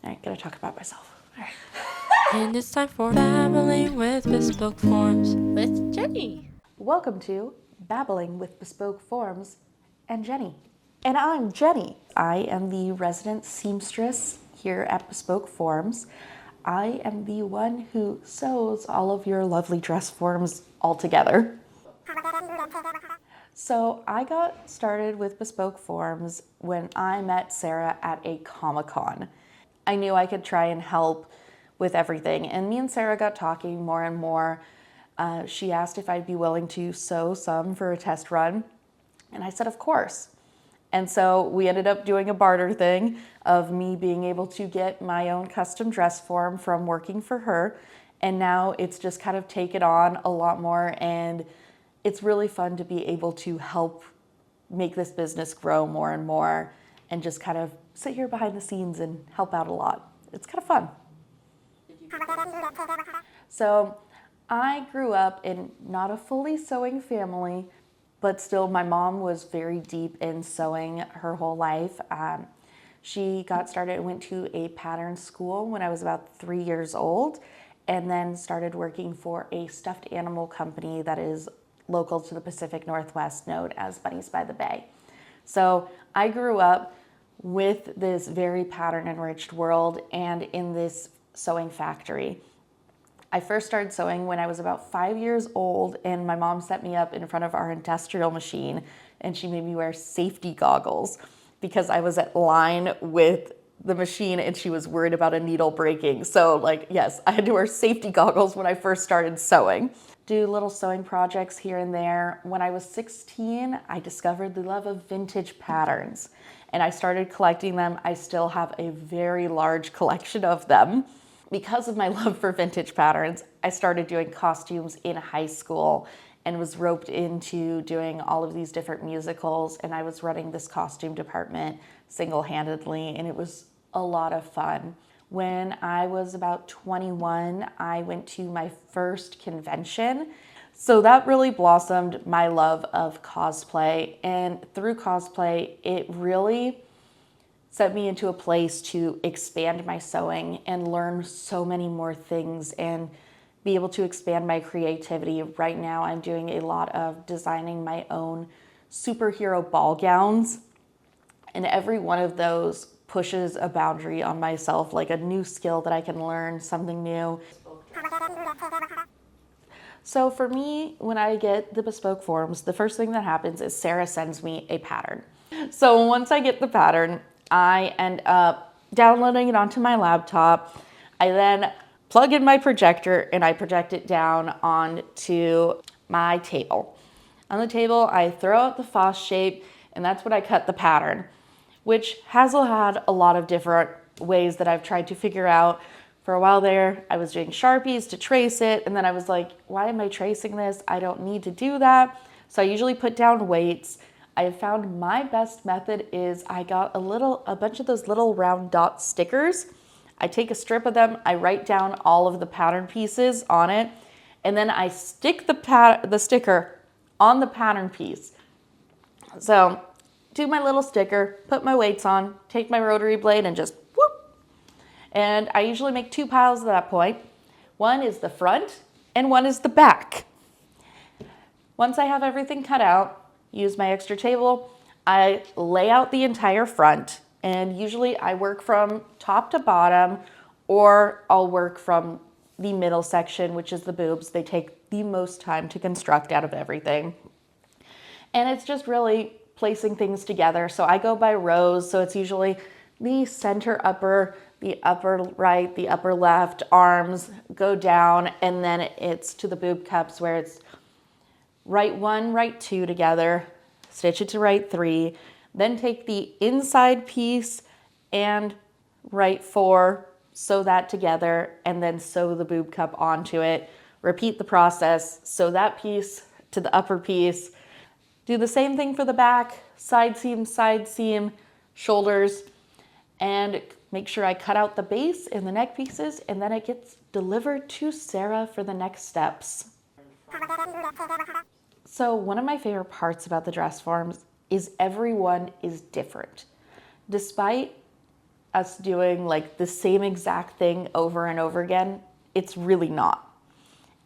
All right, gotta talk about myself. All right. And it's time for Babbling with Bespoke Forms with Jenny. Welcome to Babbling with Bespoke Forms and Jenny. And I'm Jenny. I am the resident seamstress here at Bespoke Forms. I am the one who sews all of your lovely dress forms all together. So I got started with Bespoke Forms when I met Sarah at a Comic-Con. I knew I could try and help with everything, and me and Sarah got talking more and more. She asked if I'd be willing to sew some for a test run, and I said of course. And so we ended up doing a barter thing of me being able to get my own custom dress form from working for her, and now it's just kind of taken on a lot more, and it's really fun to be able to help make this business grow more and more and just kind of sit here behind the scenes and help out a lot. It's kind of fun. So I grew up in not a fully sewing family, but still my mom was very deep in sewing her whole life. She got started and went to a pattern school when I was about 3 years old, and then started working for a stuffed animal company that is local to the Pacific Northwest, known as Bunnies by the Bay. So I grew up with this very pattern enriched world and in this sewing factory. I first started sewing when I was about 5 years old, and my mom set me up in front of our industrial machine, and she made me wear safety goggles because I was at line with the machine and she was worried about a needle breaking. So yes, I had to wear safety goggles when I first started sewing. Do little sewing projects here and there. When I was 16, I discovered the love of vintage patterns and I started collecting them. I still have a very large collection of them. Because of my love for vintage patterns, I started doing costumes in high school and was roped into doing all of these different musicals, and I was running this costume department single-handedly, and it was a lot of fun. When I was about 21, I went to my first convention. So that really blossomed my love of cosplay, and through cosplay, it really set me into a place to expand my sewing and learn so many more things and be able to expand my creativity. Right now, I'm doing a lot of designing my own superhero ball gowns, and every one of those pushes a boundary on myself, like a new skill that I can learn, something new. So for me, when I get the bespoke forms, the first thing that happens is Sarah sends me a pattern. So once I get the pattern, I end up downloading it onto my laptop. I then plug in my projector and I project it down onto my table. On the table, I throw out the Foss shape, and that's what I cut the pattern, which has had a lot of different ways that I've tried to figure out. For a while there, I was doing Sharpies to trace it, and then I was like, why am I tracing this? I don't need to do that. So I usually put down weights. I have found my best method is I got a bunch of those little round dot stickers. I take a strip of them, I write down all of the pattern pieces on it, and then I stick the sticker on the pattern piece. So do my little sticker, put my weights on, take my rotary blade and just whoop. And I usually make two piles at that point. One is the front and one is the back. Once I have everything cut out, use my extra table, I lay out the entire front, and usually I work from top to bottom, or I'll work from the middle section, which is the boobs. They take the most time to construct out of everything. And it's just really placing things together. So I go by rows, so it's usually the center upper, the upper right, the upper left, arms go down, and then it's to the boob cups where it's right one, right two together, stitch it to right three, then take the inside piece and right four, sew that together, and then sew the boob cup onto it. Repeat the process, sew that piece to the upper piece. Do the same thing for the back, side seam, shoulders, and make sure I cut out the base and the neck pieces, and then it gets delivered to Sarah for the next steps. So one of my favorite parts about the dress forms is everyone is different. Despite us doing like the same exact thing over and over again. It's really not.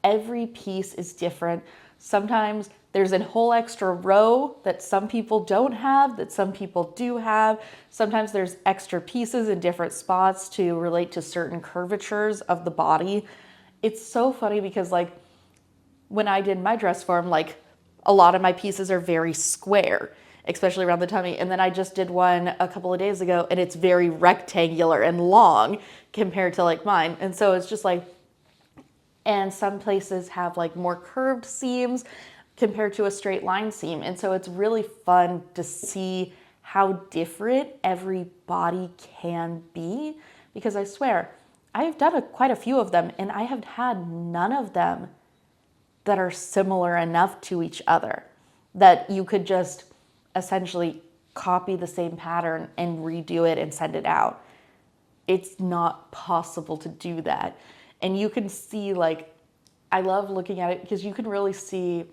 Every piece is different. Sometimes there's a whole extra row that some people don't have, that some people do have. Sometimes there's extra pieces in different spots to relate to certain curvatures of the body. It's so funny because like when I did my dress form, like a lot of my pieces are very square, especially around the tummy. And then I just did one a couple of days ago and it's very rectangular and long compared to like mine. And so it's just like, and some places have like more curved seams compared to a straight line seam. And so it's really fun to see how different every body can be, because I swear, I've done quite a few of them and I have had none of them that are similar enough to each other that you could just essentially copy the same pattern and redo it and send it out. It's not possible to do that. And you can see, like, I love looking at it because you can really see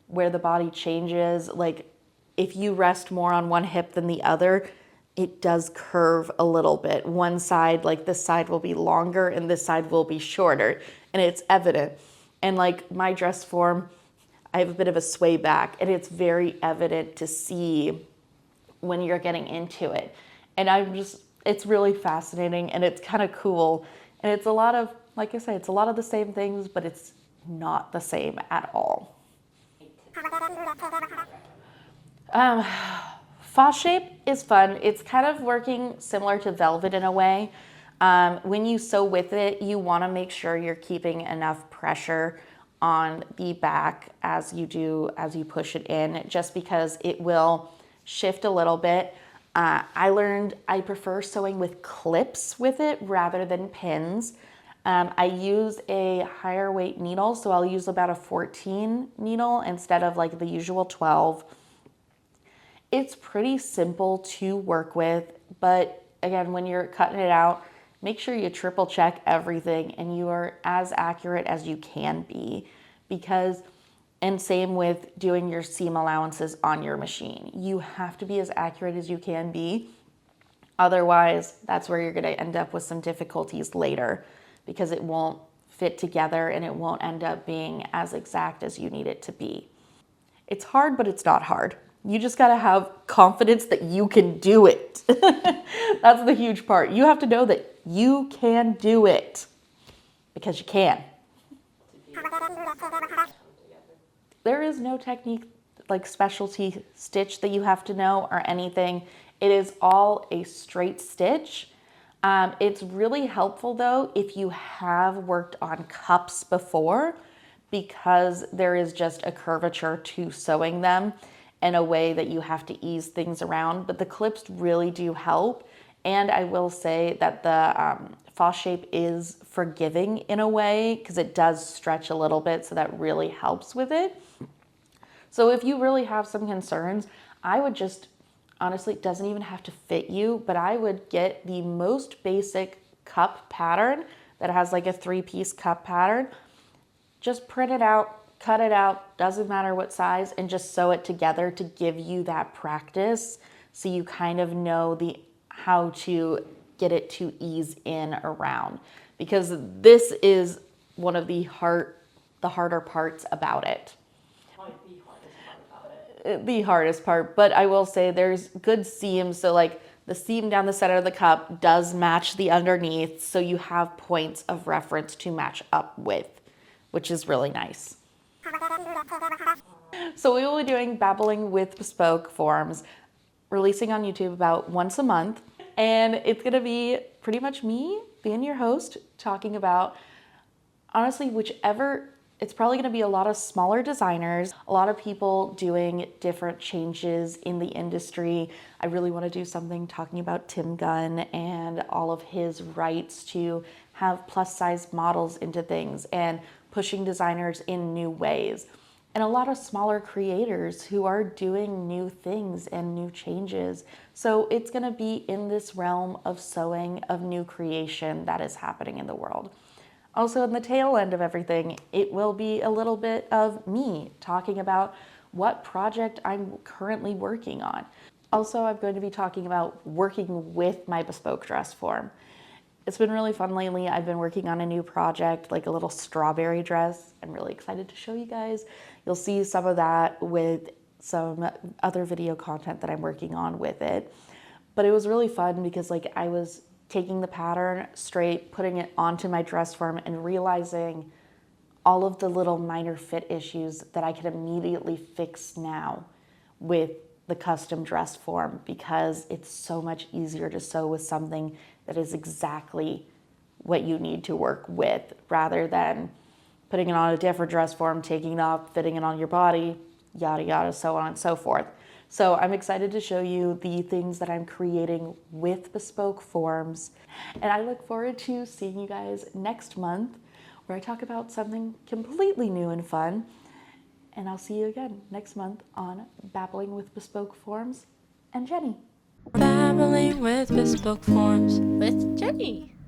where the body changes. Like if you rest more on one hip than the other, it does curve a little bit. One side, like this side will be longer and this side will be shorter, and it's evident. And like my dress form, I have a bit of a sway back and it's very evident to see when you're getting into it. And it's really fascinating and it's kind of cool. And it's a lot of, like I say, it's a lot of the same things, but it's not the same at all. False shape is fun. It's kind of working similar to velvet in a way. When you sew with it, you want to make sure you're keeping enough pressure on the back as you push it in, just because it will shift a little bit. I learned I prefer sewing with clips with it rather than pins. I use a higher weight needle, so I'll use about a 14 needle instead of like the usual 12. It's pretty simple to work with, but again, when you're cutting it out, make sure you triple check everything and you are as accurate as you can be, and same with doing your seam allowances on your machine. You have to be as accurate as you can be. Otherwise, that's where you're going to end up with some difficulties later, because it won't fit together and it won't end up being as exact as you need it to be. It's hard, but it's not hard. You just got to have confidence that you can do it. That's the huge part. You have to know that you can do it, because you can. There is no technique like specialty stitch that you have to know or anything. It is all a straight stitch. It's really helpful though if you have worked on cups before, because there is just a curvature to sewing them in a way that you have to ease things around. But the clips really do help. And I will say that the false shape is forgiving in a way, because it does stretch a little bit, so that really helps with it. So if you really have some concerns, I would just, honestly, it doesn't even have to fit you, but I would get the most basic cup pattern that has like a 3-piece cup pattern. Just print it out, cut it out, doesn't matter what size, and just sew it together to give you that practice, so you kind of know how to get it to ease in around, because this is one of the harder parts about it. The hardest part, but I will say there's good seams. So like the seam down the center of the cup does match the underneath, so you have points of reference to match up with, which is really nice. So we will be doing Babbling with Bespoke Forms, releasing on YouTube about once a month, and it's gonna be pretty much me being your host, talking about, honestly, it's probably going to be a lot of smaller designers, a lot of people doing different changes in the industry. I really want to do something talking about Tim Gunn and all of his rights to have plus size models into things and pushing designers in new ways. And a lot of smaller creators who are doing new things and new changes. So it's going to be in this realm of sewing, of new creation that is happening in the world. Also, in the tail end of everything, it will be a little bit of me talking about what project I'm currently working on. Also, I'm going to be talking about working with my bespoke dress form. It's been really fun lately. I've been working on a new project, like a little strawberry dress. I'm really excited to show you guys. You'll see some of that with some other video content that I'm working on with it. But it was really fun because like I was taking the pattern straight, putting it onto my dress form and realizing all of the little minor fit issues that I could immediately fix now with the custom dress form, because it's so much easier to sew with something that is exactly what you need to work with, rather than putting it on a different dress form, taking it off, fitting it on your body, yada yada, so on and so forth. So I'm excited to show you the things that I'm creating with Bespoke Forms, and I look forward to seeing you guys next month, where I talk about something completely new and fun. And I'll see you again next month on Babbling with Bespoke Forms and Jenny. Babbling with Bespoke Forms with Jenny.